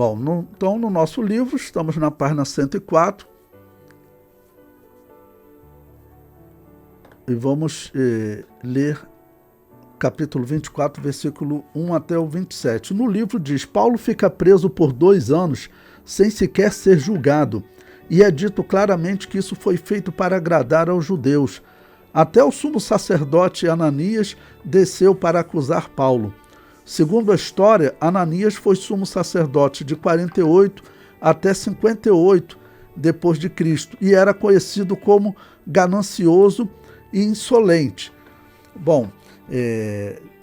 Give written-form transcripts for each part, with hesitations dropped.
Bom, então no nosso livro, estamos na página 104, e vamos ler capítulo 24, versículo 1 até o 27. No livro diz: Paulo fica preso por 2 anos, sem sequer ser julgado, e é dito claramente que isso foi feito para agradar aos judeus. Até o sumo sacerdote Ananias desceu para acusar Paulo. Segundo a história, Ananias foi sumo sacerdote de 48 até 58 depois de Cristo, e era conhecido como ganancioso e insolente. Bom,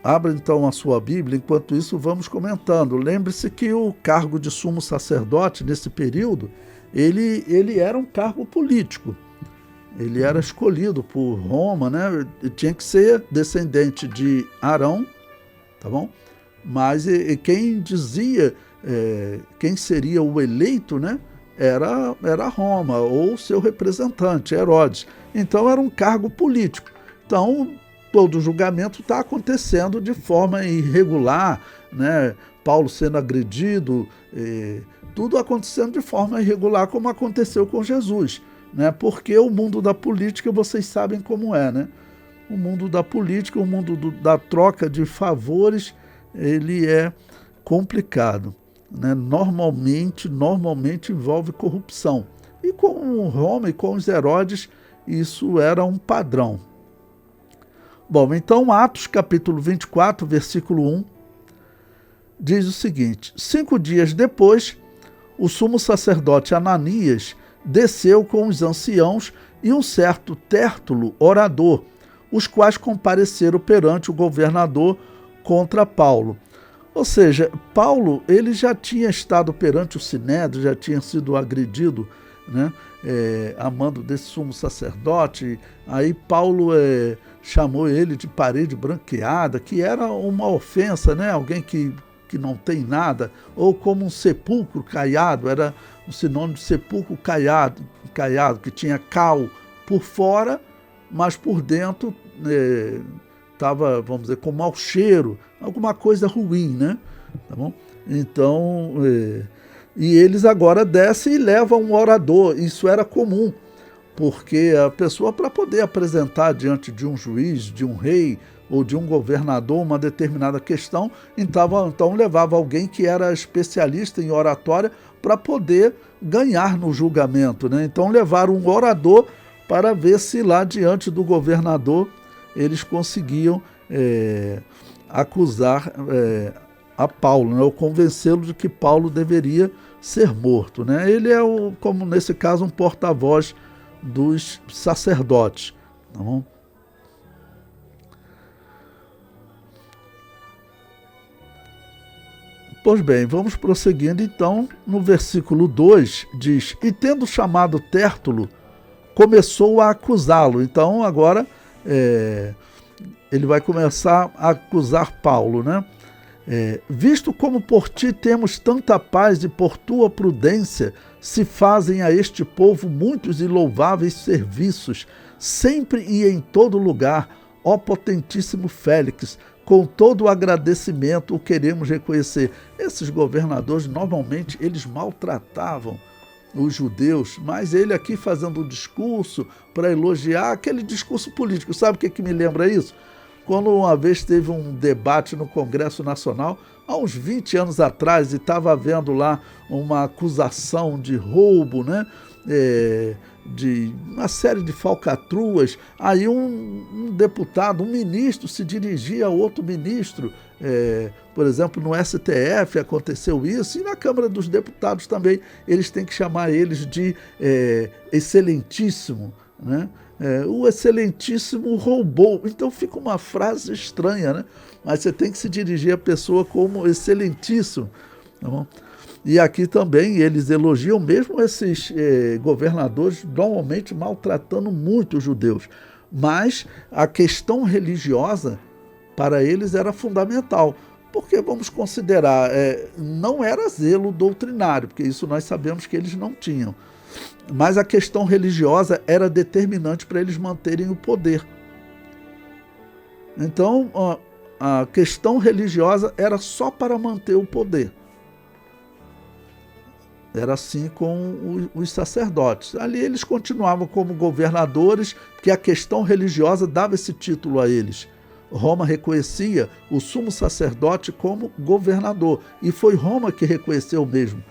abra então a sua Bíblia, enquanto isso vamos comentando. Lembre-se que o cargo de sumo sacerdote nesse período, ele era um cargo político. Ele era escolhido por Roma, né? Tinha que ser descendente de Arão, tá bom? Mas quem dizia quem seria o eleito, né? Era Roma, ou seu representante, Herodes. Então era um cargo político. Então todo o julgamento está acontecendo de forma irregular, né? Paulo sendo agredido, tudo acontecendo de forma irregular, como aconteceu com Jesus, né? Porque o mundo da política, vocês sabem como é, né? O mundo da política, o mundo da troca de favores, ele é complicado, né? Normalmente envolve corrupção. E com Roma e com os Herodes, isso era um padrão. Bom, então Atos capítulo 24, versículo 1, diz o seguinte: 5 dias depois, o sumo sacerdote Ananias desceu com os anciãos e um certo Tértulo, orador, os quais compareceram perante o governador contra Paulo. Ou seja, Paulo ele já tinha estado perante o Sinédrio, já tinha sido agredido, né, a mando desse sumo sacerdote. Aí Paulo chamou ele de parede branqueada, que era uma ofensa, né? Alguém que não tem nada, ou como um sepulcro caiado, era um sinônimo de sepulcro caiado, que tinha cal por fora, mas por dentro estava, vamos dizer, com mau cheiro, alguma coisa ruim, né? Tá bom? Então, e eles agora descem e levam um orador. Isso era comum, porque a pessoa, para poder apresentar diante de um juiz, de um rei ou de um governador uma determinada questão, então levava alguém que era especialista em oratória para poder ganhar no julgamento, né? Então levaram um orador para ver se lá diante do governador eles conseguiam acusar a Paulo, né? Ou convencê-lo de que Paulo deveria ser morto, né? Ele é, como nesse caso, um porta-voz dos sacerdotes. Tá bom? Pois bem, vamos prosseguindo então. No versículo 2 diz: e tendo chamado Tértulo, começou a acusá-lo. Então agora ele vai começar a acusar Paulo, né? Visto como por ti temos tanta paz e por tua prudência se fazem a este povo muitos e louváveis serviços, sempre e em todo lugar, ó potentíssimo Félix, com todo o agradecimento o queremos reconhecer. Esses governadores, normalmente, eles maltratavam os judeus, mas ele aqui fazendo um discurso para elogiar, aquele discurso político. Sabe o que me lembra isso? Quando uma vez teve um debate no Congresso Nacional, há uns 20 anos atrás, e estava havendo lá uma acusação de roubo, né? De uma série de falcatruas. Aí um deputado, um ministro, se dirigia a outro ministro. Por exemplo, no STF aconteceu isso, e na Câmara dos Deputados também. Eles têm que chamar eles de excelentíssimo, né? O excelentíssimo roubou. Então fica uma frase estranha, né? Mas você tem que se dirigir à pessoa como excelentíssimo, tá bom? E aqui também eles elogiam mesmo esses governadores, normalmente maltratando muito os judeus. Mas a questão religiosa para eles era fundamental, porque vamos considerar, não era zelo doutrinário, porque isso nós sabemos que eles não tinham. Mas a questão religiosa era determinante para eles manterem o poder. Então, a questão religiosa era só para manter o poder. Era assim com os sacerdotes. Ali eles continuavam como governadores, porque a questão religiosa dava esse título a eles. Roma reconhecia o sumo sacerdote como governador, e foi Roma que reconheceu mesmo.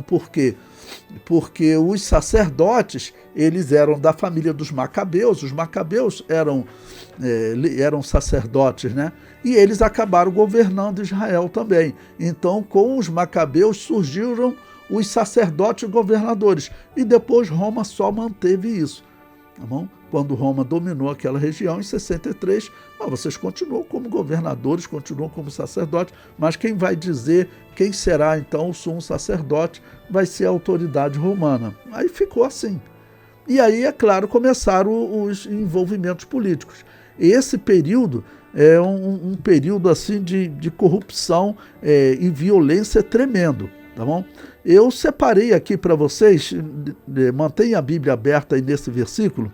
Por quê? Porque os sacerdotes, eles eram da família dos Macabeus, os Macabeus eram sacerdotes, né? E eles acabaram governando Israel também. Então, com os Macabeus surgiram os sacerdotes governadores, e depois Roma só manteve isso. Tá bom? Quando Roma dominou aquela região em 63, vocês continuam como governadores, continuam como sacerdotes, mas quem vai dizer quem será então o sumo sacerdote vai ser a autoridade romana. Aí ficou assim. E aí, é claro, começaram os envolvimentos políticos. Esse período é um período assim de corrupção e violência tremendo. Tá bom? Eu separei aqui para vocês, mantenha a Bíblia aberta aí nesse versículo,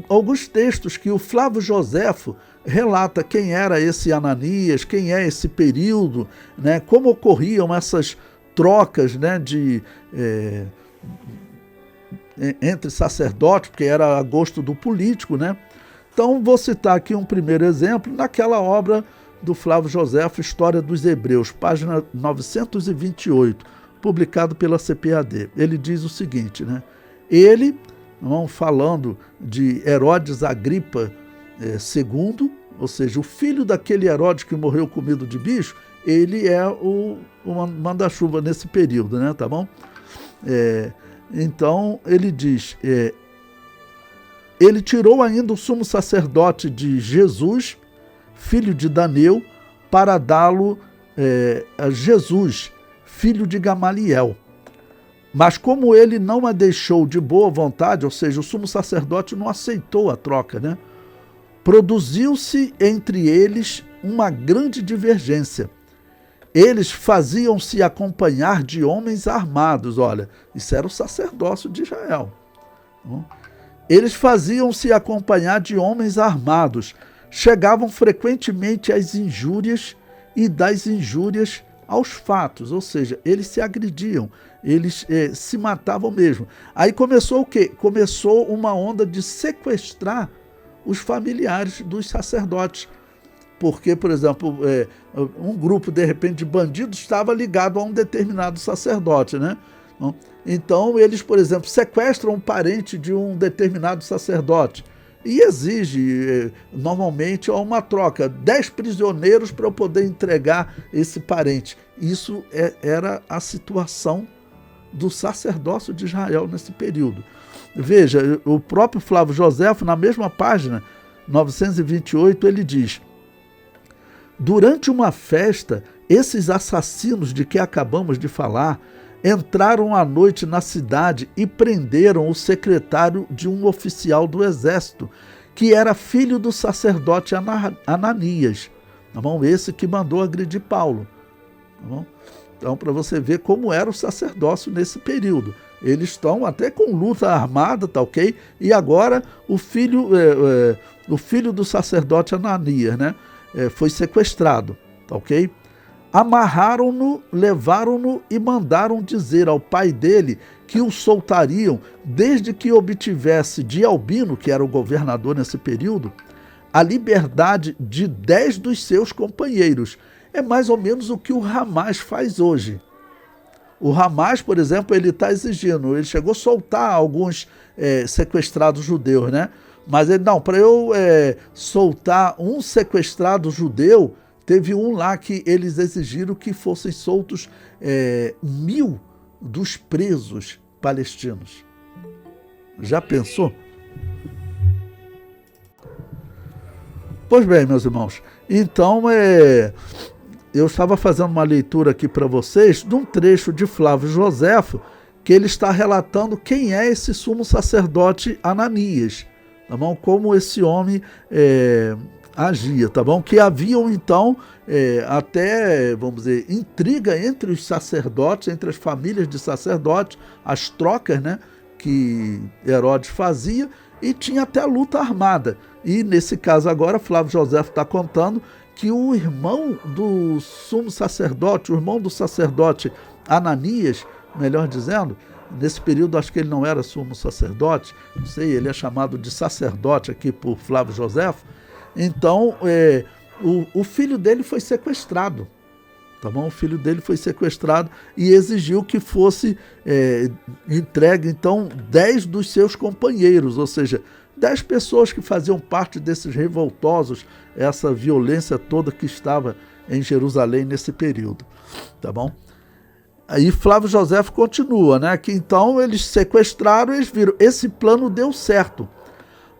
alguns textos que o Flávio Joséfo relata quem era esse Ananias, quem é esse período, né, como ocorriam essas trocas, né, entre sacerdotes, porque era a gosto do político, né? Então vou citar aqui um primeiro exemplo naquela obra do Flávio Joséfo, História dos Hebreus, página 928, publicado pela CPAD. Ele diz o seguinte, né? Ele, falando de Herodes Agripa II, ou seja, o filho daquele Herodes que morreu comido de bicho, ele é o manda-chuva nesse período, né? Tá bom? Então, ele diz, ele tirou ainda o sumo sacerdote de Jesus, filho de Daneu, para dá-lo a Jesus, filho de Gamaliel. Mas como ele não a deixou de boa vontade, ou seja, o sumo sacerdote não aceitou a troca, né? Produziu-se entre eles uma grande divergência. Eles faziam-se acompanhar de homens armados. Olha, isso era o sacerdócio de Israel. Eles faziam-se acompanhar de homens armados, chegavam frequentemente às injúrias e das injúrias aos fatos, ou seja, eles se agrediam, eles se matavam mesmo. Aí começou o quê? Começou uma onda de sequestrar os familiares dos sacerdotes, porque, por exemplo, um grupo, de repente, de bandidos estava ligado a um determinado sacerdote, né? Então, eles, por exemplo, sequestram um parente de um determinado sacerdote e exige, normalmente, uma troca, 10 prisioneiros para eu poder entregar esse parente. Isso era a situação do sacerdócio de Israel nesse período. Veja, o próprio Flávio Joséfo, na mesma página, 928, ele diz: durante uma festa, esses assassinos de que acabamos de falar entraram à noite na cidade e prenderam o secretário de um oficial do exército, que era filho do sacerdote Ananias, tá bom? Esse que mandou agredir Paulo. Tá bom? Então, para você ver como era o sacerdócio nesse período. Eles estão até com luta armada, tá ok? E agora o filho do sacerdote Ananias, né, foi sequestrado, tá ok? Amarraram-no, levaram-no e mandaram dizer ao pai dele que o soltariam desde que obtivesse de Albino, que era o governador nesse período, a liberdade de 10 dos seus companheiros. É mais ou menos o que o Hamas faz hoje. O Hamas, por exemplo, ele está exigindo, ele chegou a soltar alguns sequestrados judeus, né? Mas ele, não, para eu soltar um sequestrado judeu, teve um lá que eles exigiram que fossem soltos 1000 dos presos palestinos. Já pensou? Pois bem, meus irmãos, então eu estava fazendo uma leitura aqui para vocês de um trecho de Flávio Joséfo, que ele está relatando quem é esse sumo sacerdote Ananias, tá bom? Como esse homem agia, tá bom? Que haviam então até, vamos dizer, intriga entre os sacerdotes, entre as famílias de sacerdotes, as trocas, né, que Herodes fazia, e tinha até luta armada. E nesse caso agora, Flávio Joséfo está contando que o irmão do sumo sacerdote, o irmão do sacerdote Ananias, melhor dizendo, nesse período acho que ele não era sumo sacerdote, não sei, ele é chamado de sacerdote aqui por Flávio Joséfo. Então, o filho dele foi sequestrado. Tá bom? O filho dele foi sequestrado e exigiu que fosse entregue, então, 10 dos seus companheiros, ou seja, 10 pessoas que faziam parte desses revoltosos, essa violência toda que estava em Jerusalém nesse período. Tá bom? Aí Flávio Joséfo continua, né? Que então eles sequestraram, eles viram, esse plano deu certo.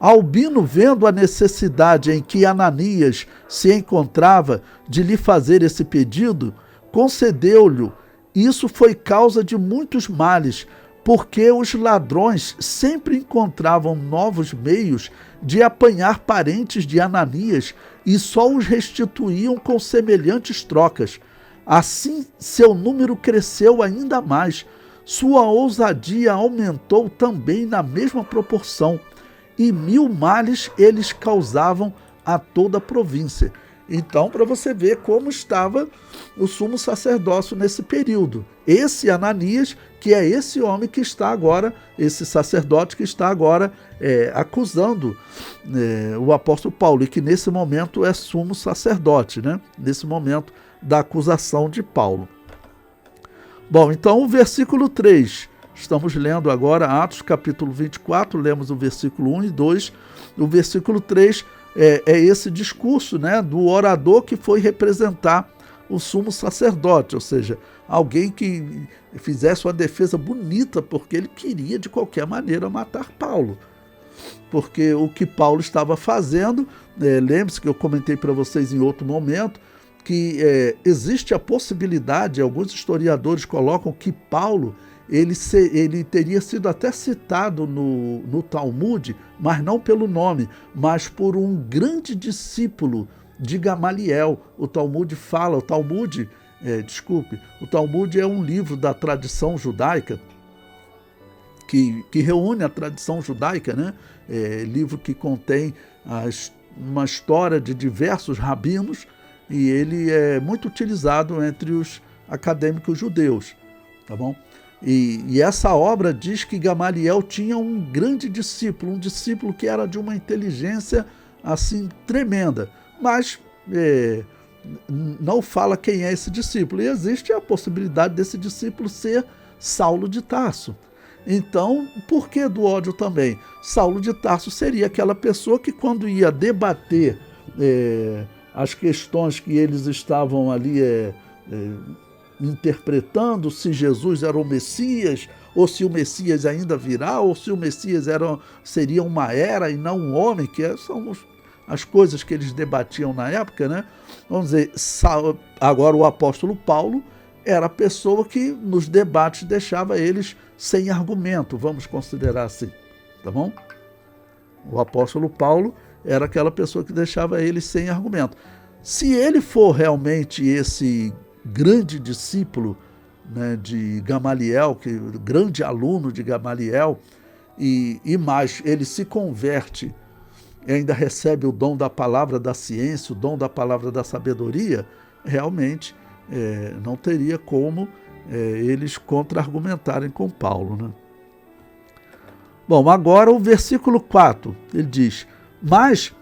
Albino, vendo a necessidade em que Ananias se encontrava de lhe fazer esse pedido, concedeu-lhe. Isso foi causa de muitos males, porque os ladrões sempre encontravam novos meios de apanhar parentes de Ananias e só os restituíam com semelhantes trocas. Assim, seu número cresceu ainda mais. Sua ousadia aumentou também na mesma proporção. E 1000 males eles causavam a toda a província. Então, para você ver como estava o sumo sacerdócio nesse período. Esse Ananias, que é esse homem que está agora, esse sacerdote que está agora acusando o apóstolo Paulo, e que nesse momento é sumo sacerdote, né? Nesse momento da acusação de Paulo. Bom, então o versículo 3. Estamos lendo agora Atos capítulo 24, lemos o versículo 1 e 2. O versículo 3 é esse discurso, né, do orador que foi representar o sumo sacerdote, ou seja, alguém que fizesse uma defesa bonita, porque ele queria de qualquer maneira matar Paulo. Porque o que Paulo estava fazendo, lembre-se que eu comentei para vocês em outro momento, que existe a possibilidade, alguns historiadores colocam que Paulo ele teria sido até citado no Talmud, mas não pelo nome, mas por um grande discípulo de Gamaliel. O Talmud é um livro da tradição judaica, que reúne a tradição judaica, né? Livro que contém uma história de diversos rabinos, e ele é muito utilizado entre os acadêmicos judeus, tá bom? E essa obra diz que Gamaliel tinha um grande discípulo, um discípulo que era de uma inteligência assim tremenda, mas não fala quem é esse discípulo. E existe a possibilidade desse discípulo ser Saulo de Tarso. Então, por que do ódio também? Saulo de Tarso seria aquela pessoa que, quando ia debater as questões que eles estavam ali interpretando, se Jesus era o Messias, ou se o Messias ainda virá, ou se o Messias seria uma era e não um homem, que são as coisas que eles debatiam na época, né? Vamos dizer, agora o apóstolo Paulo era a pessoa que nos debates deixava eles sem argumento, vamos considerar assim, tá bom? O apóstolo Paulo era aquela pessoa que deixava eles sem argumento. Se ele for realmente esse grande discípulo, né, de Gamaliel, grande aluno de Gamaliel, e mais, ele se converte e ainda recebe o dom da palavra da ciência, o dom da palavra da sabedoria, realmente não teria como eles contra-argumentarem com Paulo, né? Bom, agora o versículo 4, ele diz: mas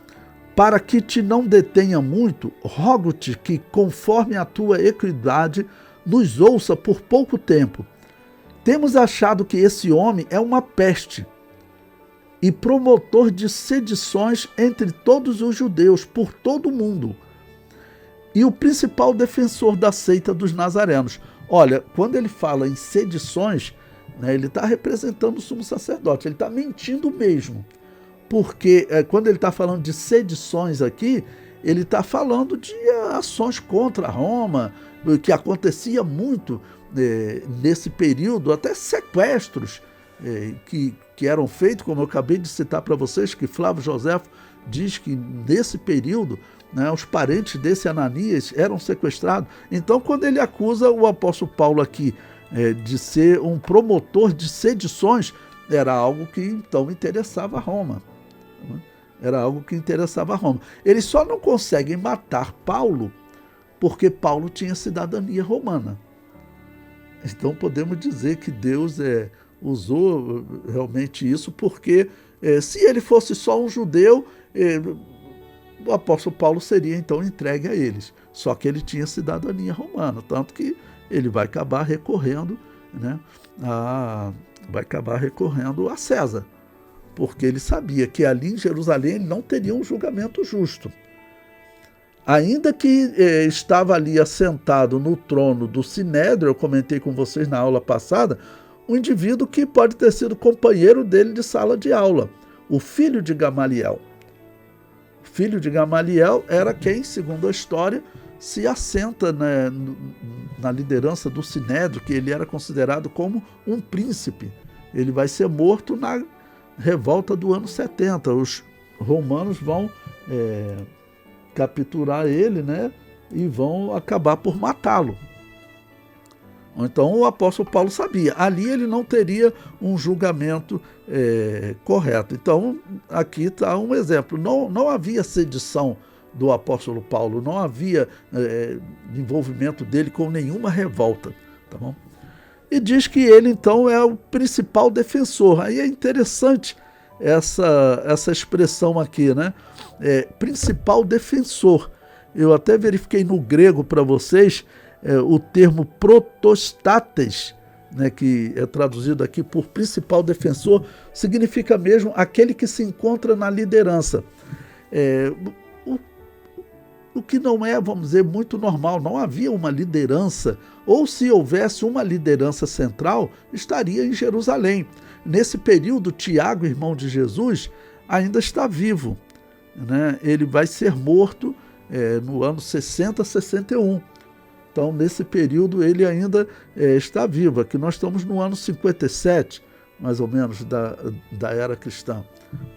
para que te não detenha muito, rogo-te que, conforme a tua equidade, nos ouça por pouco tempo. Temos achado que esse homem é uma peste e promotor de sedições entre todos os judeus, por todo o mundo, e o principal defensor da seita dos nazarenos. Olha, quando ele fala em sedições, né, ele está representando o sumo sacerdote, ele está mentindo mesmo. Porque quando ele está falando de sedições aqui, ele está falando de ações contra Roma, que acontecia muito nesse período, até sequestros que eram feitos, como eu acabei de citar para vocês, que Flávio Joséfo diz que nesse período, né, os parentes desse Ananias eram sequestrados. Então, quando ele acusa o apóstolo Paulo aqui de ser um promotor de sedições, era algo que então interessava a Roma. Era algo que interessava a Roma. Eles só não conseguem matar Paulo porque Paulo tinha cidadania romana. Então podemos dizer que Deus usou realmente isso, porque se ele fosse só um judeu, o apóstolo Paulo seria então entregue a eles. Só que ele tinha cidadania romana, tanto que ele vai acabar recorrendo, né, a César, porque ele sabia que ali em Jerusalém ele não teria um julgamento justo. Ainda que estava ali assentado no trono do Sinédrio, eu comentei com vocês na aula passada, um indivíduo que pode ter sido companheiro dele de sala de aula, o filho de Gamaliel. O filho de Gamaliel era quem, segundo a história, se assenta, né, na liderança do Sinédrio, que ele era considerado como um príncipe. Ele vai ser morto na revolta do ano 70. Os romanos vão capturar ele, né, e vão acabar por matá-lo. Então o apóstolo Paulo sabia, ali ele não teria um julgamento correto. Então aqui está um exemplo, não havia sedição do apóstolo Paulo, não havia envolvimento dele com nenhuma revolta, tá bom? E diz que ele então é o principal defensor. Aí é interessante essa expressão aqui, né? Principal defensor. Eu até verifiquei no grego para vocês o termo protostates, né, que é traduzido aqui por principal defensor, significa mesmo aquele que se encontra na liderança. O que não é, vamos dizer, muito normal. Não havia uma liderança, ou se houvesse uma liderança central, estaria em Jerusalém. Nesse período, Tiago, irmão de Jesus, ainda está vivo, né? Ele vai ser morto no ano 60, 61. Então, nesse período, ele ainda está vivo. Aqui nós estamos no ano 57, mais ou menos, da era cristã.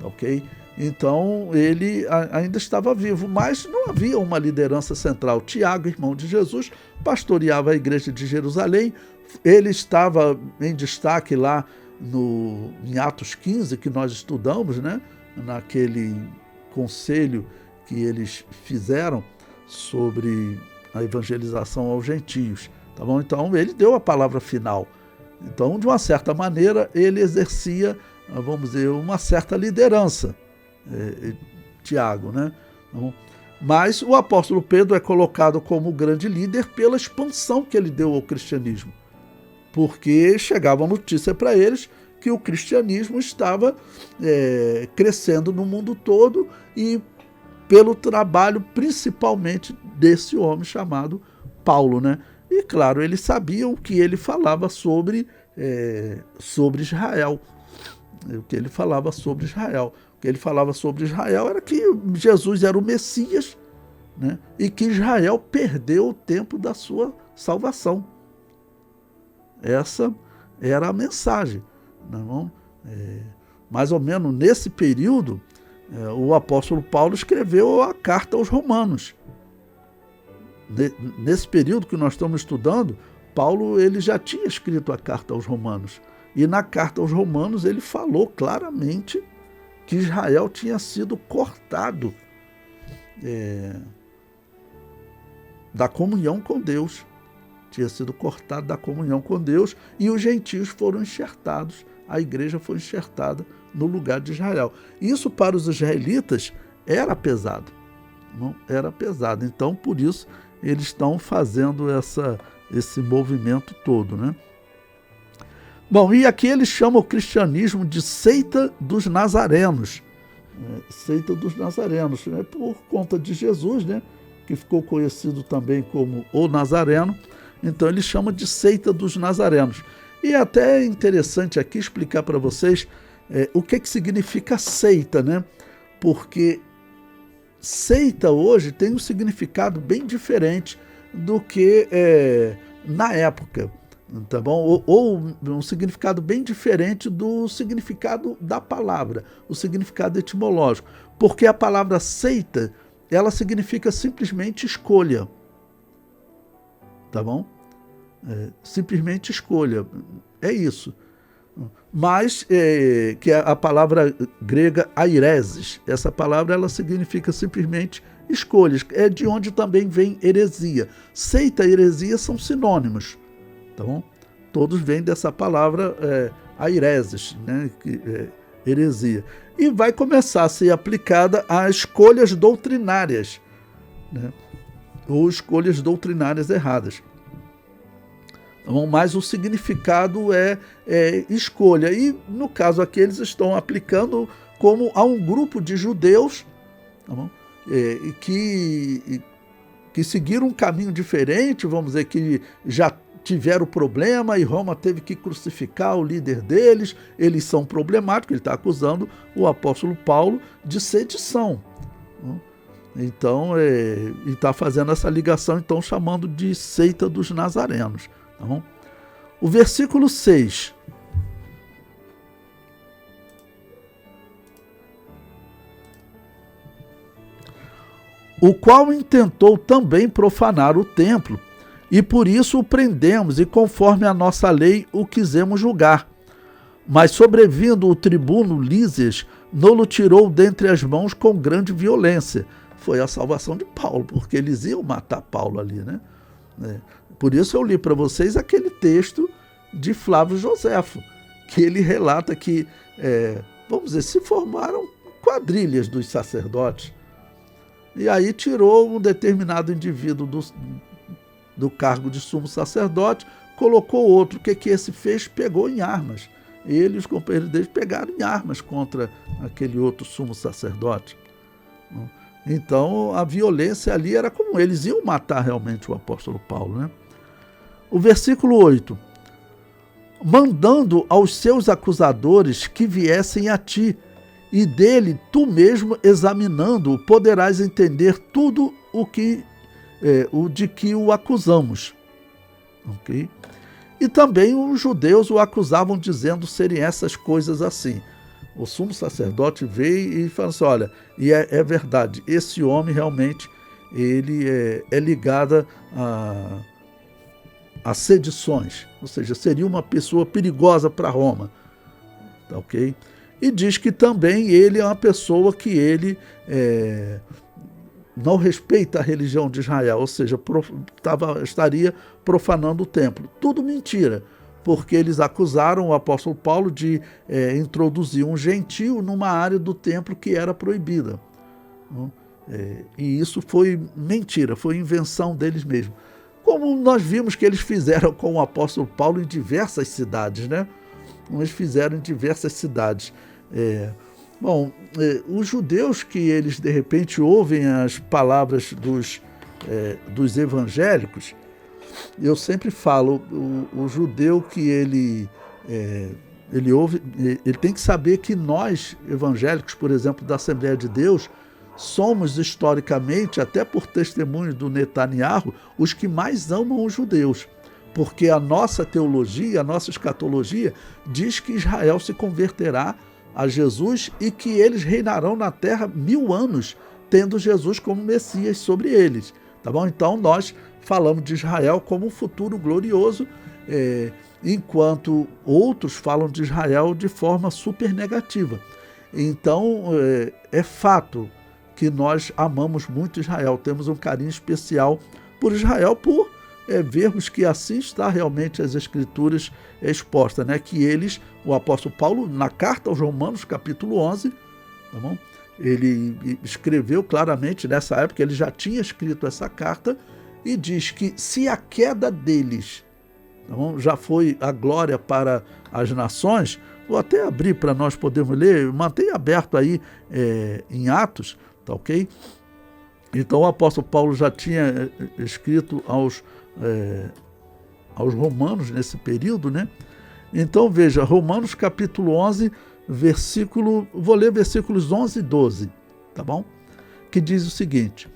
Ok? Então, ele ainda estava vivo, mas não havia uma liderança central. Tiago, irmão de Jesus, pastoreava a igreja de Jerusalém. Ele estava em destaque lá em Atos 15, que nós estudamos, né? Naquele conselho que eles fizeram sobre a evangelização aos gentios. Tá bom? Então, ele deu a palavra final. Então, de uma certa maneira, ele exercia, vamos dizer, uma certa liderança, Tiago, né? Então, mas o apóstolo Pedro é colocado como grande líder pela expansão que ele deu ao cristianismo, porque chegava a notícia para eles que o cristianismo estava crescendo no mundo todo e pelo trabalho principalmente desse homem chamado Paulo, né? E claro, eles sabiam que ele falava sobre Israel. O que ele falava sobre Israel. O que ele falava sobre Israel era que Jesus era o Messias, né? E que Israel perdeu o tempo da sua salvação. Essa era a mensagem. Não? Mais ou menos nesse período, o apóstolo Paulo escreveu a carta aos Romanos. Nesse período que nós estamos estudando, Paulo ele já tinha escrito a carta aos Romanos. E na carta aos Romanos ele falou claramente que Israel tinha sido cortado da comunhão com Deus. Tinha sido cortado da comunhão com Deus e os gentios foram enxertados, a igreja foi enxertada no lugar de Israel. Isso para os israelitas era pesado. Não era pesado. Então, por isso, eles estão fazendo esse movimento todo, né? Bom, e aqui eles chamam o cristianismo de seita dos nazarenos. Seita dos nazarenos, né? Por conta de Jesus, né? Que ficou conhecido também como o Nazareno. Então eles chamam de seita dos nazarenos. E até é interessante aqui explicar para vocês o que significa seita, né? Porque seita hoje tem um significado bem diferente do que na época. Tá bom? Ou um significado bem diferente do significado da palavra, o significado etimológico, porque a palavra seita, ela significa simplesmente escolha, tá bom? Simplesmente escolha, é isso. Mas, que é a palavra grega aireses, essa palavra ela significa simplesmente escolhas, é de onde também vem heresia. Seita e heresia são sinônimos. Tá bom? todos vêm dessa palavra aireses, né? Heresia. E vai começar a ser aplicada a escolhas doutrinárias, né? Ou escolhas doutrinárias erradas. Então, mas o significado é escolha. E, no caso aqui, eles estão aplicando como a um grupo de judeus, tá bom? Que seguiram um caminho diferente, vamos dizer, que já tiveram problema e Roma teve que crucificar o líder deles. Eles são problemáticos, ele está acusando o apóstolo Paulo de sedição. Então, ele está fazendo essa ligação, então, chamando de seita dos nazarenos. Tá bom? O versículo 6. O qual intentou também profanar o templo, e por isso o prendemos, e conforme a nossa lei o quisemos julgar. Mas sobrevindo o tribuno Lísias, nolo tirou dentre as mãos com grande violência. Foi a salvação de Paulo, porque eles iam matar Paulo ali, né? Por isso eu li para vocês aquele texto de Flávio Joséfo, que ele relata que, vamos dizer, se formaram quadrilhas dos sacerdotes. E aí tirou um determinado indivíduo do cargo de sumo sacerdote, colocou outro. O que esse fez? Pegou em armas. Ele e os companheiros deles pegaram em armas contra aquele outro sumo sacerdote. Então, a violência ali era comum. Eles iam matar realmente o apóstolo Paulo, né? O versículo 8. Mandando aos seus acusadores que viessem a ti, e dele, tu mesmo, examinando-o, poderás entender tudo o de que o acusamos. Ok? E também os judeus o acusavam, dizendo serem essas coisas assim. O sumo sacerdote veio e falou assim, olha, e é verdade, esse homem realmente ele é ligado a sedições, ou seja, seria uma pessoa perigosa para Roma. Tá, ok? E diz que também ele é uma pessoa que ele não respeita a religião de Israel, ou seja, estaria profanando o templo. Tudo mentira, porque eles acusaram o apóstolo Paulo de introduzir um gentio numa área do templo que era proibida. E isso foi mentira, foi invenção deles mesmos. Como nós vimos que eles fizeram com o apóstolo Paulo em diversas cidades, né? Eles fizeram em diversas cidades. Os judeus que eles de repente ouvem as palavras dos evangélicos, eu sempre falo, o judeu que ele ouve, ele tem que saber que nós, evangélicos, por exemplo, da Assembleia de Deus, somos historicamente, até por testemunho do Netanyahu, os que mais amam os judeus. Porque a nossa teologia, a nossa escatologia, diz que Israel se converterá a Jesus e que eles reinarão na terra 1000 anos, tendo Jesus como Messias sobre eles. Tá bom? Então nós falamos de Israel como um futuro glorioso, enquanto outros falam de Israel de forma super negativa. Então é fato que nós amamos muito Israel, temos um carinho especial por Israel, por vermos que assim está realmente as Escrituras expostas, né? Que eles, o apóstolo Paulo, na carta aos Romanos, capítulo 11, tá bom? Ele escreveu claramente, nessa época, ele já tinha escrito essa carta, e diz que se a queda deles, tá bom, já foi a glória para as nações, vou até abrir para nós podermos ler, mantenha aberto aí em Atos, tá ok? Então o apóstolo Paulo já tinha escrito aos romanos nesse período, né? Então veja, Romanos capítulo 11, vou ler versículos 11 e 12, tá bom? Que diz o seguinte: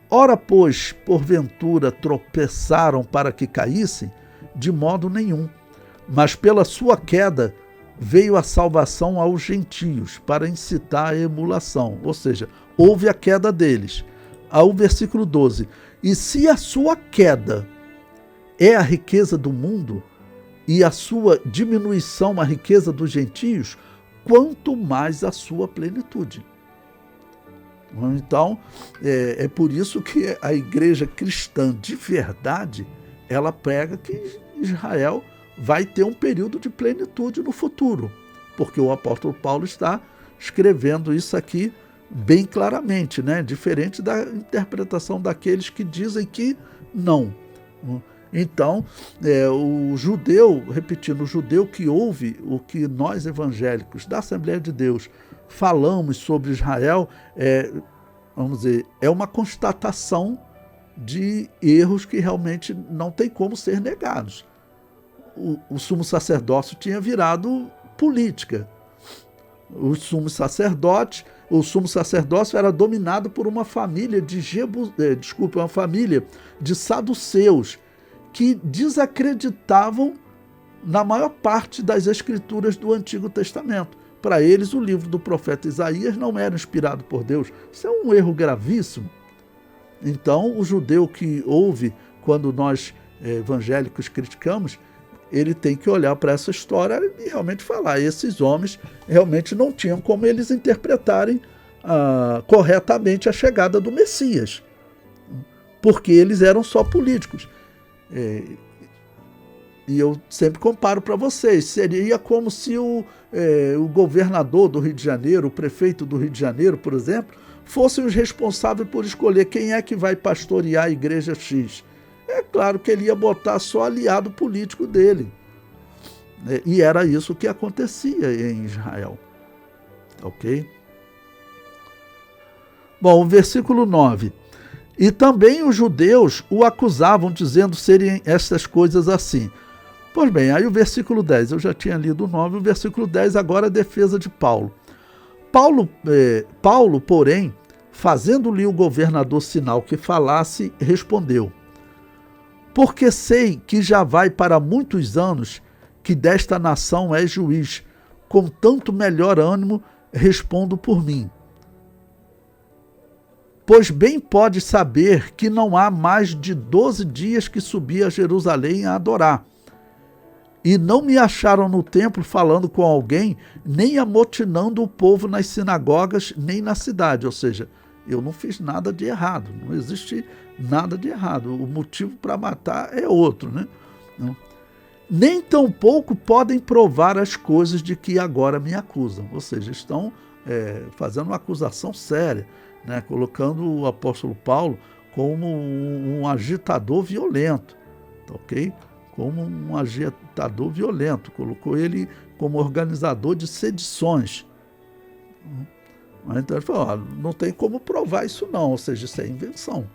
ora, pois, porventura tropeçaram para que caíssem? De modo nenhum, mas pela sua queda veio a salvação aos gentios, para incitar a emulação, ou seja, houve a queda deles. Ao versículo 12, e se a sua queda é a riqueza do mundo, e a sua diminuição a riqueza dos gentios, quanto mais a sua plenitude. Então, é por isso que a igreja cristã de verdade, ela prega que Israel vai ter um período de plenitude no futuro, porque o apóstolo Paulo está escrevendo isso aqui bem claramente, né? Diferente da interpretação daqueles que dizem que não. Então, o judeu, repetindo, o judeu que ouve o que nós evangélicos da Assembleia de Deus falamos sobre Israel, vamos dizer, é uma constatação de erros que realmente não tem como ser negados. O sumo sacerdócio tinha virado política. O sumo sacerdócio era dominado por uma família uma família de saduceus que desacreditavam na maior parte das escrituras do Antigo Testamento. Para eles, o livro do profeta Isaías não era inspirado por Deus. Isso é um erro gravíssimo. Então, o judeu que ouve quando nós evangélicos criticamos, ele tem que olhar para essa história e realmente falar, esses homens realmente não tinham como eles interpretarem corretamente a chegada do Messias, porque eles eram só políticos. E eu sempre comparo para vocês, seria como se o governador do Rio de Janeiro, o prefeito do Rio de Janeiro, por exemplo, fossem os responsáveis por escolher quem é que vai pastorear a igreja X. É claro que ele ia botar só aliado político dele. E era isso que acontecia em Israel. Ok? Bom, o versículo 9. E também os judeus o acusavam, dizendo serem estas coisas assim. Pois bem, aí o versículo 10, eu já tinha lido o 9, o versículo 10 agora é a defesa de Paulo. Paulo, porém, fazendo-lhe o governador sinal que falasse, respondeu: porque sei que já vai para muitos anos que desta nação és juiz, com tanto melhor ânimo respondo por mim. Pois bem pode saber que não há mais de 12 dias que subi a Jerusalém a adorar. E não me acharam no templo falando com alguém, nem amotinando o povo nas sinagogas, nem na cidade. Ou seja, eu não fiz nada de errado, não existe nada de errado. O motivo para matar é outro, né? Não. Nem tampouco podem provar as coisas de que agora me acusam. Ou seja, estão fazendo uma acusação séria, né? Colocando o apóstolo Paulo como um agitador violento, ok? Como um agitador violento, colocou ele como organizador de sedições. Então ele falou, não tem como provar isso não, ou seja, isso é invenção.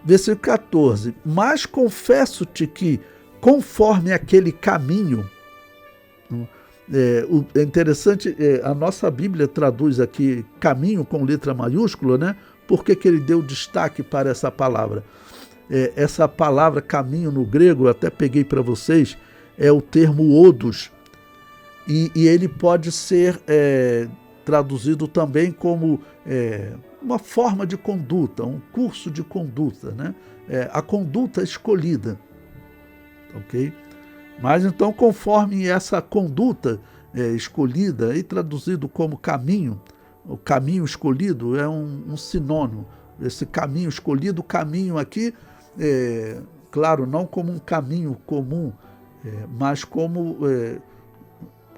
Versículo 14, mas confesso-te que, conforme aquele caminho, é interessante, a nossa Bíblia traduz aqui caminho com letra maiúscula, né? Por que ele deu destaque para essa palavra? Essa palavra caminho no grego, eu até peguei para vocês, é o termo odos, e ele pode ser traduzido também como uma forma de conduta, um curso de conduta, né? A conduta escolhida, ok? Mas então, conforme essa conduta escolhida, e traduzido como caminho, o caminho escolhido é um sinônimo. Esse caminho escolhido, o caminho aqui, claro, não como um caminho comum, mas como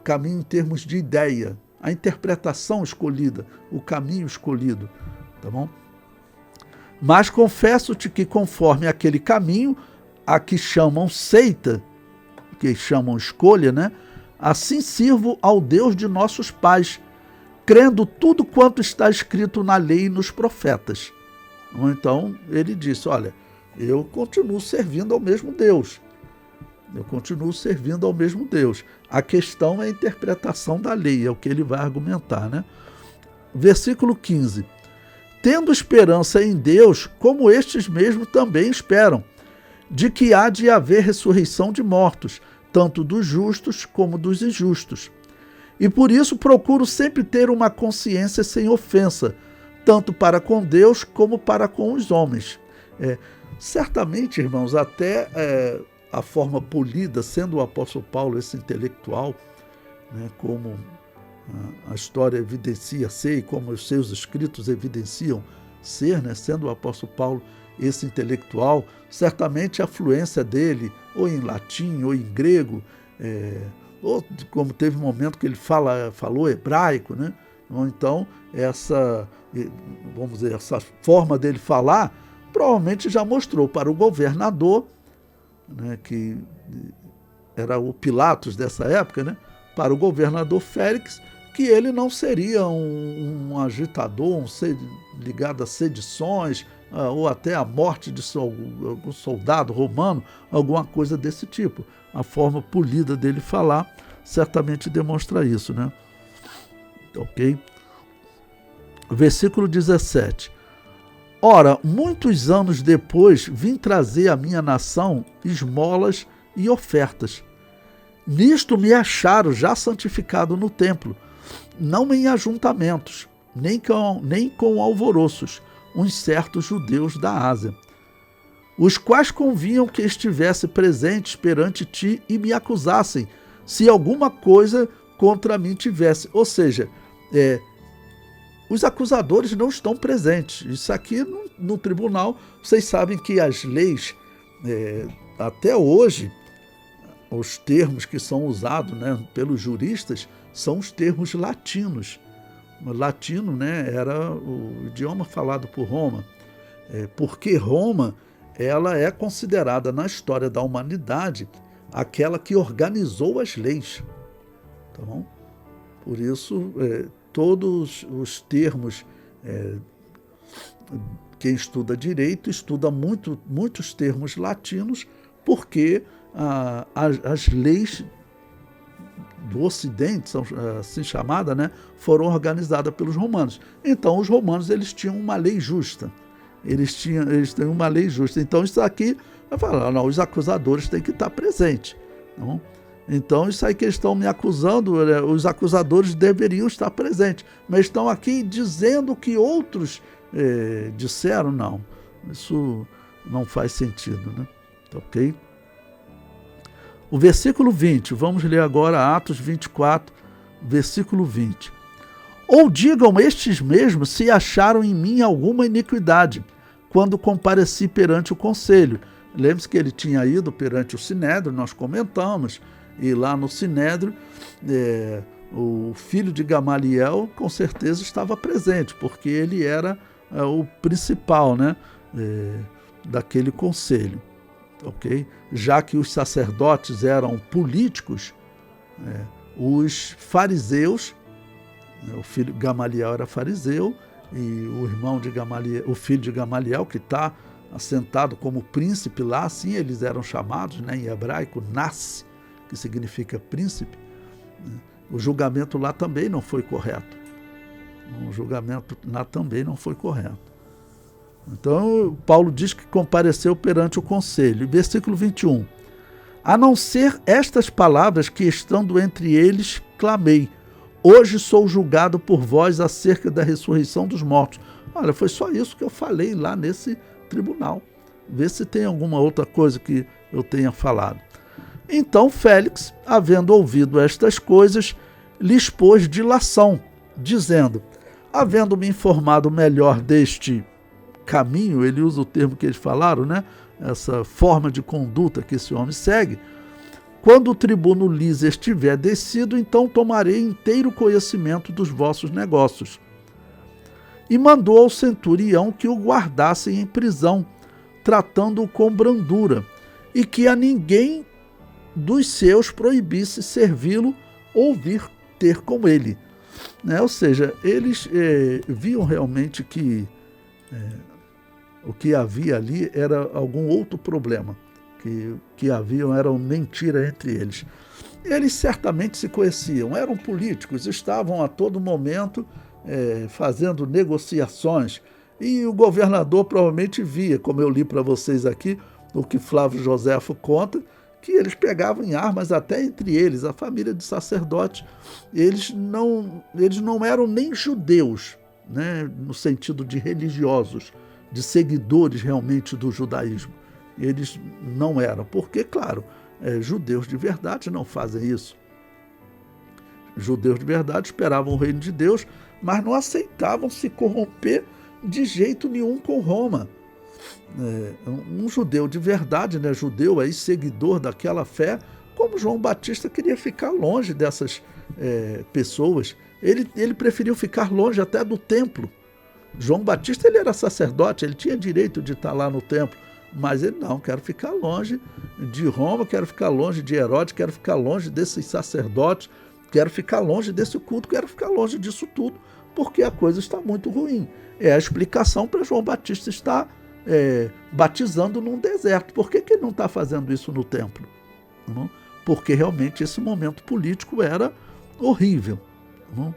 caminho em termos de ideia, a interpretação escolhida, o caminho escolhido, tá bom? Mas confesso-te que conforme aquele caminho, a que chamam seita, que chamam escolha, né? Assim sirvo ao Deus de nossos pais, crendo tudo quanto está escrito na lei e nos profetas. Então ele disse, olha, eu continuo servindo ao mesmo Deus. Eu continuo servindo ao mesmo Deus. A questão é a interpretação da lei, é o que ele vai argumentar, né? Versículo 15. Tendo esperança em Deus, como estes mesmos também esperam, de que há de haver ressurreição de mortos, tanto dos justos como dos injustos. E por isso procuro sempre ter uma consciência sem ofensa, tanto para com Deus como para com os homens. Certamente, irmãos, até a forma polida, sendo o apóstolo Paulo esse intelectual, né, como a história evidencia ser e como os seus escritos evidenciam ser, né, sendo o apóstolo Paulo esse intelectual, certamente a fluência dele, ou em latim, ou em grego, ou como teve um momento que ele falou hebraico, né? Ou então vamos dizer, essa forma dele falar provavelmente já mostrou para o governador, né, que era o Pilatos dessa época, né, para o governador Félix, que ele não seria um agitador, ligado a sedições, ou até a morte de algum soldado romano, alguma coisa desse tipo. A forma polida dele falar certamente demonstra isso, né? Ok? Versículo 17. Ora, muitos anos depois vim trazer à minha nação esmolas e ofertas. Nisto me acharam já santificado no templo, não em ajuntamentos, nem com alvoroços, uns certos judeus da Ásia, os quais convinham que estivesse presentes perante ti e me acusassem, se alguma coisa contra mim tivesse. Ou seja, os acusadores não estão presentes. Isso aqui no tribunal, vocês sabem que as leis, até hoje, os termos que são usados, né, pelos juristas são os termos latinos. O latino, né, era o idioma falado por Roma, porque Roma ela é considerada na história da humanidade aquela que organizou as leis. Tá bom? Por isso, todos os termos, quem estuda direito estuda muitos termos latinos, porque as leis do Ocidente, são assim chamadas, né, foram organizadas pelos romanos. Então, os romanos eles tinham uma lei justa. Eles têm uma lei justa. Então, isso aqui, vai falar, não, os acusadores têm que estar presentes. Não? Então, isso aí que eles estão me acusando, os acusadores deveriam estar presentes. Mas estão aqui dizendo que outros disseram, não. Isso não faz sentido, né? Ok? O versículo 20, vamos ler agora Atos 24, versículo 20. Ou digam estes mesmos se acharam em mim alguma iniquidade, quando compareci perante o conselho. Lembre-se que ele tinha ido perante o Sinédrio, nós comentamos, e lá no Sinédrio, o filho de Gamaliel com certeza estava presente, porque ele era o principal, né, daquele conselho. Okay? Já que os sacerdotes eram políticos, os fariseus, o filho de Gamaliel era fariseu, e o irmão de Gamaliel, o filho de Gamaliel, que está assentado como príncipe lá, assim eles eram chamados, né, em hebraico, Nas, que significa príncipe. O julgamento lá também não foi correto. O julgamento lá também não foi correto. Então, Paulo diz que compareceu perante o conselho. Versículo 21. A não ser estas palavras que, estando entre eles, clamei. Hoje sou julgado por vós acerca da ressurreição dos mortos. Olha, foi só isso que eu falei lá nesse tribunal. Vê se tem alguma outra coisa que eu tenha falado. Então, Félix, havendo ouvido estas coisas, lhes pôs dilação, dizendo, havendo-me informado melhor deste caminho, ele usa o termo que eles falaram, né? Essa forma de conduta que esse homem segue, quando o tribuno Lísias estiver descido, então tomarei inteiro conhecimento dos vossos negócios. E mandou ao centurião que o guardassem em prisão, tratando-o com brandura, e que a ninguém dos seus proibisse servi-lo ou vir ter com ele. Né? Ou seja, eles viam realmente que o que havia ali era algum outro problema, que haviam era uma mentira entre eles. Eles certamente se conheciam, eram políticos, estavam a todo momento fazendo negociações, e o governador provavelmente via, como eu li para vocês aqui, o que Flávio Joséfo conta, que eles pegavam em armas até entre eles, a família de sacerdotes, eles não eram nem judeus, né, no sentido de religiosos, de seguidores realmente do judaísmo. Eles não eram, porque, claro, judeus de verdade não fazem isso. Judeus de verdade esperavam o reino de Deus, mas não aceitavam se corromper de jeito nenhum com Roma. um judeu de verdade, né, judeu aí, seguidor daquela fé, como João Batista queria ficar longe dessas pessoas. Ele preferiu ficar longe até do templo. João Batista, ele era sacerdote, ele tinha direito de estar lá no templo, mas ele não, quero ficar longe de Roma, quero ficar longe de Herodes, quero ficar longe desses sacerdotes, quero ficar longe desse culto, quero ficar longe disso tudo, porque a coisa está muito ruim. É a explicação para João Batista estar batizando num deserto. Por que ele não está fazendo isso no templo? Não? Porque realmente esse momento político era horrível. Não?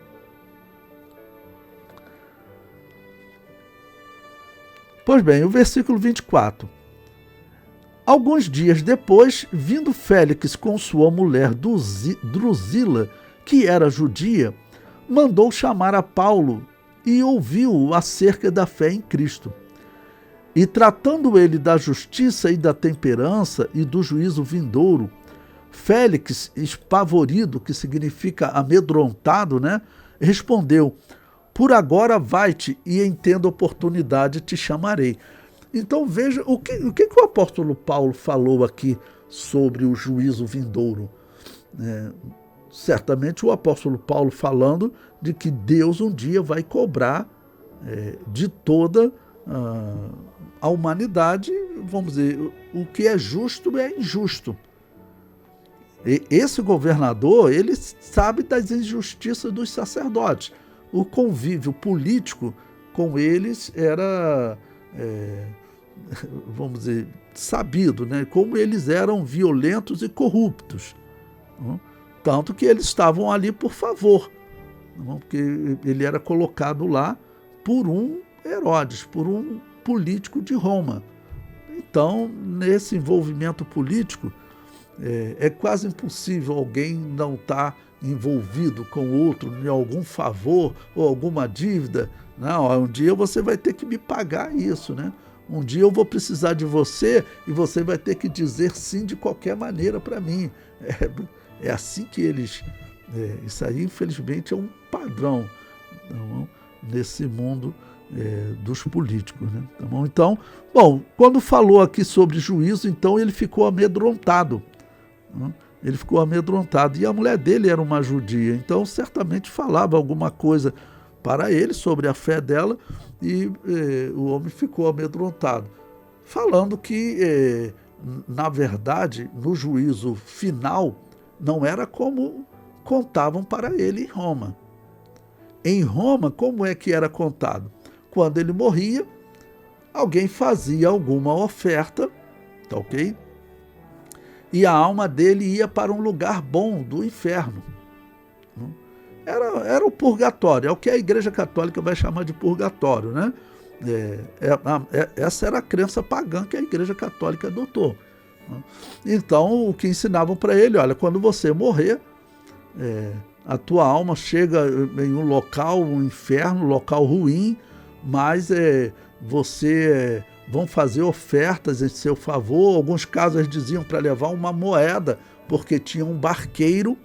Pois bem, o versículo 24. Alguns dias depois, vindo Félix com sua mulher Drusila, que era judia, mandou chamar a Paulo e ouviu-o acerca da fé em Cristo. E tratando ele da justiça e da temperança e do juízo vindouro, Félix, espavorido, que significa amedrontado, né, respondeu: por agora vai-te e em tendo oportunidade te chamarei. Então veja o que o apóstolo Paulo falou aqui sobre o juízo vindouro. Certamente o apóstolo Paulo falando de que Deus um dia vai cobrar de toda a humanidade, vamos dizer, o que é justo é injusto. E esse governador, ele sabe das injustiças dos sacerdotes. O convívio político com eles era, vamos dizer, sabido, né? Como eles eram violentos e corruptos. Tanto que eles estavam ali por favor, porque ele era colocado lá por um Herodes, por um político de Roma. Então, nesse envolvimento político, é quase impossível alguém não estar envolvido com o outro em algum favor ou alguma dívida. Não, um dia você vai ter que me pagar isso, né? Um dia eu vou precisar de você e você vai ter que dizer sim de qualquer maneira para mim. É assim que eles... isso aí, infelizmente, é um padrão, tá, nesse mundo dos políticos, né? Tá bom? Então, quando falou aqui sobre juízo, então ele ficou amedrontado. Ele ficou amedrontado. E a mulher dele era uma judia, então certamente falava alguma coisa para ele sobre a fé dela, e o homem ficou amedrontado, falando que, na verdade, no juízo final, não era como contavam para ele em Roma. Em Roma, como é que era contado? Quando ele morria, alguém fazia alguma oferta, tá ok? E a alma dele ia para um lugar bom do inferno. Era o purgatório, é o que a Igreja Católica vai chamar de purgatório, né? Essa era a crença pagã que a Igreja Católica adotou. Então, o que ensinavam para ele, olha, quando você morrer, a tua alma chega em um local, um inferno, um local ruim, mas vão fazer ofertas em seu favor. Alguns casos eles diziam para levar uma moeda, porque tinha um barqueiro.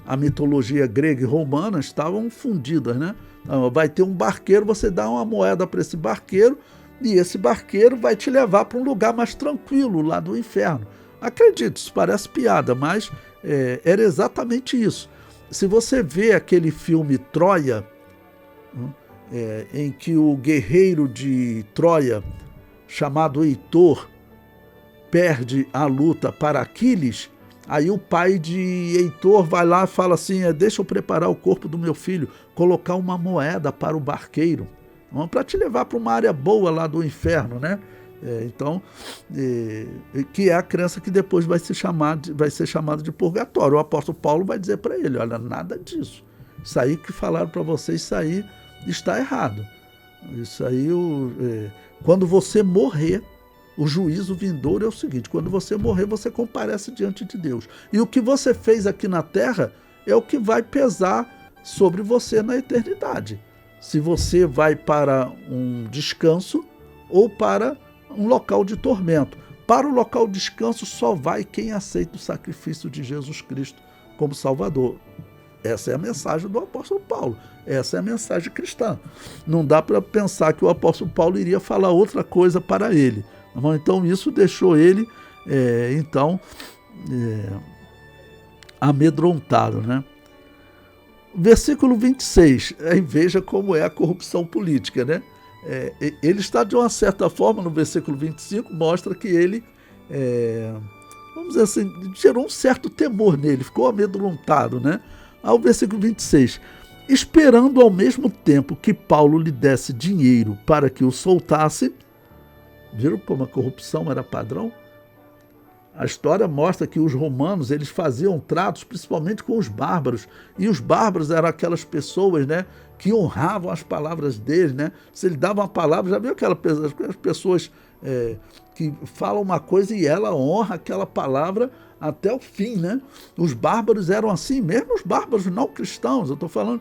A mitologia grega e romana estavam fundidas, né? Então, vai ter um barqueiro, você dá uma moeda para esse barqueiro, e esse barqueiro vai te levar para um lugar mais tranquilo, lá do inferno. Acredite, isso parece piada, mas era exatamente isso. Se você vê aquele filme Troia, em que o guerreiro de Troia, chamado Heitor, perde a luta para Aquiles, aí o pai de Heitor vai lá e fala assim, deixa eu preparar o corpo do meu filho, colocar uma moeda para o barqueiro, para te levar para uma área boa lá do inferno, né? Então, que é a crença que depois vai ser chamada de purgatório. O apóstolo Paulo vai dizer para ele, olha, nada disso. Isso aí que falaram para você, isso aí está errado. Isso aí, quando você morrer, o juízo vindouro é o seguinte, quando você morrer, você comparece diante de Deus. E o que você fez aqui na terra é o que vai pesar sobre você na eternidade. Se você vai para um descanso ou para um local de tormento. Para o local de descanso só vai quem aceita o sacrifício de Jesus Cristo como Salvador. Essa é a mensagem do apóstolo Paulo. Essa é a mensagem cristã. Não dá para pensar que o apóstolo Paulo iria falar outra coisa para ele. Então isso deixou ele, amedrontado, né? Versículo 26, aí veja como é a corrupção política, né? Ele está, de uma certa forma, no versículo 25, mostra que ele, vamos dizer assim, gerou um certo temor nele, ficou amedrontado, né? Ao versículo 26, esperando ao mesmo tempo que Paulo lhe desse dinheiro para que o soltasse. Viram como a corrupção era padrão? A história mostra que os romanos, eles faziam tratos principalmente com os bárbaros, e os bárbaros eram aquelas pessoas, né, que honravam as palavras deles, né? Se ele dava uma palavra, já viu aquelas pessoas que falam uma coisa e ela honra aquela palavra até o fim, né? Os bárbaros eram assim, mesmo os bárbaros não cristãos, eu estou falando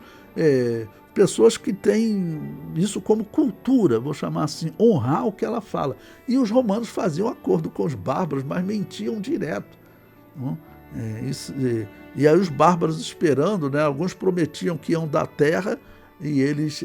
pessoas que têm isso como cultura, vou chamar assim, honrar o que ela fala. E os romanos faziam acordo com os bárbaros, mas mentiam direto. E aí os bárbaros esperando, né? Alguns prometiam que iam dar terra e eles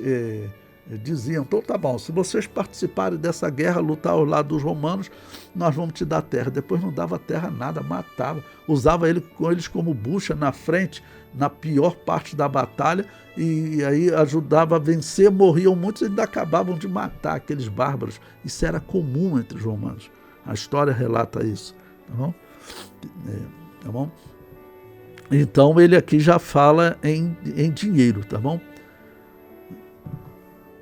diziam, então tá bom, se vocês participarem dessa guerra, lutar ao lado dos romanos, nós vamos te dar terra. Depois não dava terra nada, matava, usava eles como bucha na frente, na pior parte da batalha, e aí ajudava a vencer, morriam muitos e ainda acabavam de matar aqueles bárbaros. Isso era comum entre os romanos. A história relata isso. Tá bom? Tá bom? Então ele aqui já fala em dinheiro, tá bom?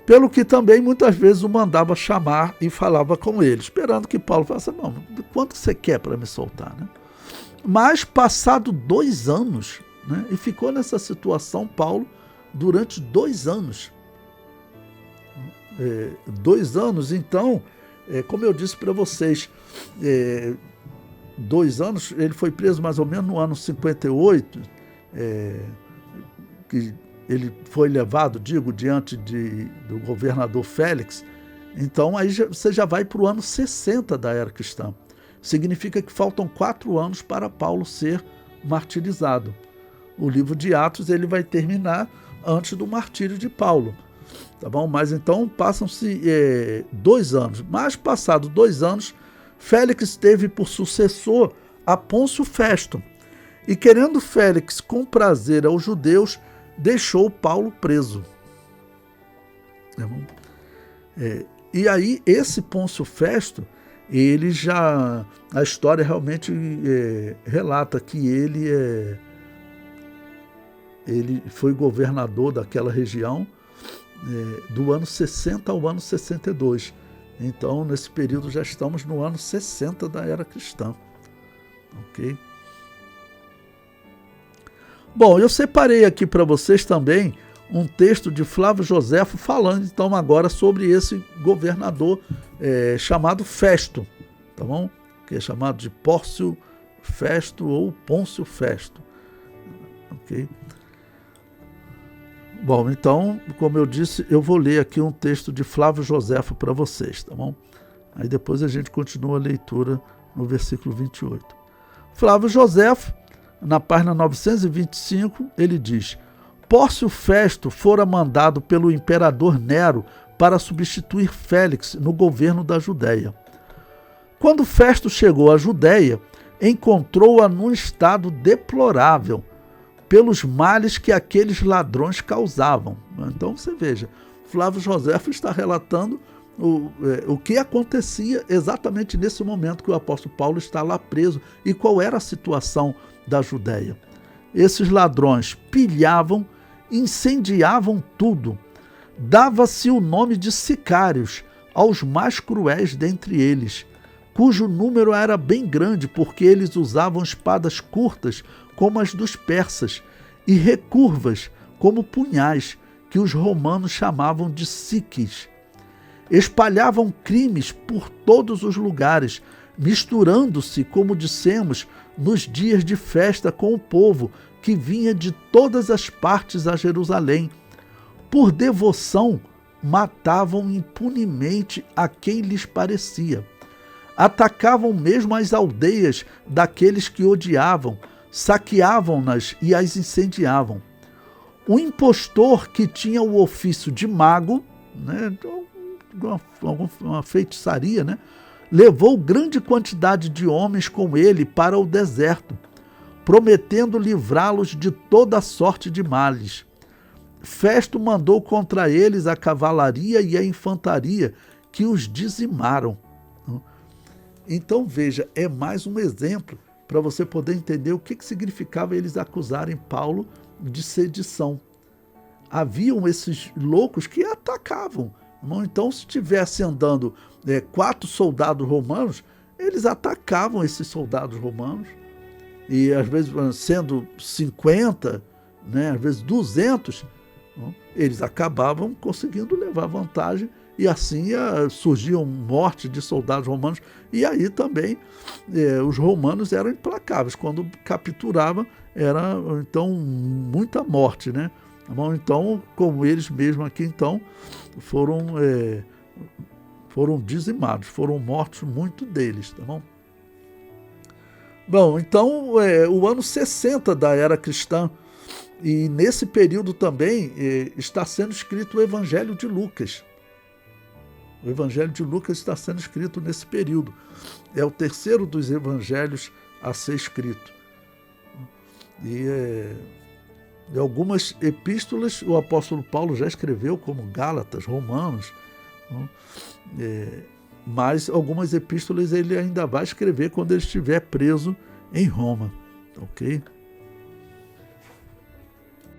Pelo que também muitas vezes o mandava chamar e falava com ele, esperando que Paulo falasse, não, quanto você quer para me soltar, né? Mas passado 2 anos, né, e ficou nessa situação Paulo durante 2 anos. 2 anos, então, como eu disse para vocês, 2 anos, ele foi preso mais ou menos no ano 58, que ele foi levado, diante do governador Félix. Então aí você já vai para o ano 60 da era cristã. Significa que faltam 4 anos para Paulo ser martirizado. O livro de Atos ele vai terminar antes do martírio de Paulo. Tá bom? Mas então passam-se 2 anos. Mas passados 2 anos, Félix teve por sucessor a Pôncio Festo. E querendo Félix comprazer aos judeus, deixou Paulo preso. Tá bom? E aí esse Pôncio Festo, ele já, a história realmente relata que ele foi governador daquela região do ano 60 ao ano 62. Então, nesse período já estamos no ano 60 da era cristã. Ok? Bom, eu separei aqui para vocês também um texto de Flávio Joséfo falando então agora sobre esse governador chamado Festo, tá bom? Que é chamado de Pórcio Festo ou Pôncio Festo, ok? Bom, então, como eu disse, eu vou ler aqui um texto de Flávio Joséfo para vocês, tá bom? Aí depois a gente continua a leitura no versículo 28. Flávio Joséfo, na página 925, ele diz: Pórcio Festo fora mandado pelo imperador Nero para substituir Félix no governo da Judéia. Quando Festo chegou à Judéia, encontrou-a num estado deplorável, pelos males que aqueles ladrões causavam. Então você veja, Flávio Joséfo está relatando o que acontecia exatamente nesse momento que o apóstolo Paulo está lá preso e qual era a situação da Judéia. Esses ladrões pilhavam, incendiavam tudo. Dava-se o nome de sicários aos mais cruéis dentre eles, cujo número era bem grande, porque eles usavam espadas curtas como as dos persas e recurvas como punhais, que os romanos chamavam de siques. Espalhavam crimes por todos os lugares, misturando-se, como dissemos, nos dias de festa com o povo, que vinha de todas as partes a Jerusalém. Por devoção, matavam impunemente a quem lhes parecia. Atacavam mesmo as aldeias daqueles que odiavam, saqueavam-nas e as incendiavam. O impostor que tinha o ofício de mago, né, uma feitiçaria, né, levou grande quantidade de homens com ele para o deserto, prometendo livrá-los de toda sorte de males. Festo mandou contra eles a cavalaria e a infantaria, que os dizimaram. Então, veja, é mais um exemplo para você poder entender o que significava eles acusarem Paulo de sedição. Haviam esses loucos que atacavam. Então, se estivesse andando 4 soldados romanos, eles atacavam esses soldados romanos. E às vezes, sendo 50, né, às vezes 200, eles acabavam conseguindo levar vantagem, e assim surgiam morte de soldados romanos. E aí também os romanos eram implacáveis. Quando capturavam, era então muita morte, né? Então, como eles mesmos aqui, então, foram dizimados, foram mortos muito deles, tá bom? Bom, então, o ano 60 da era cristã, e nesse período também está sendo escrito o Evangelho de Lucas. O Evangelho de Lucas está sendo escrito nesse período. É o terceiro dos evangelhos a ser escrito. E algumas epístolas o apóstolo Paulo já escreveu, como Gálatas, Romanos, mas algumas epístolas ele ainda vai escrever quando ele estiver preso em Roma. Ok?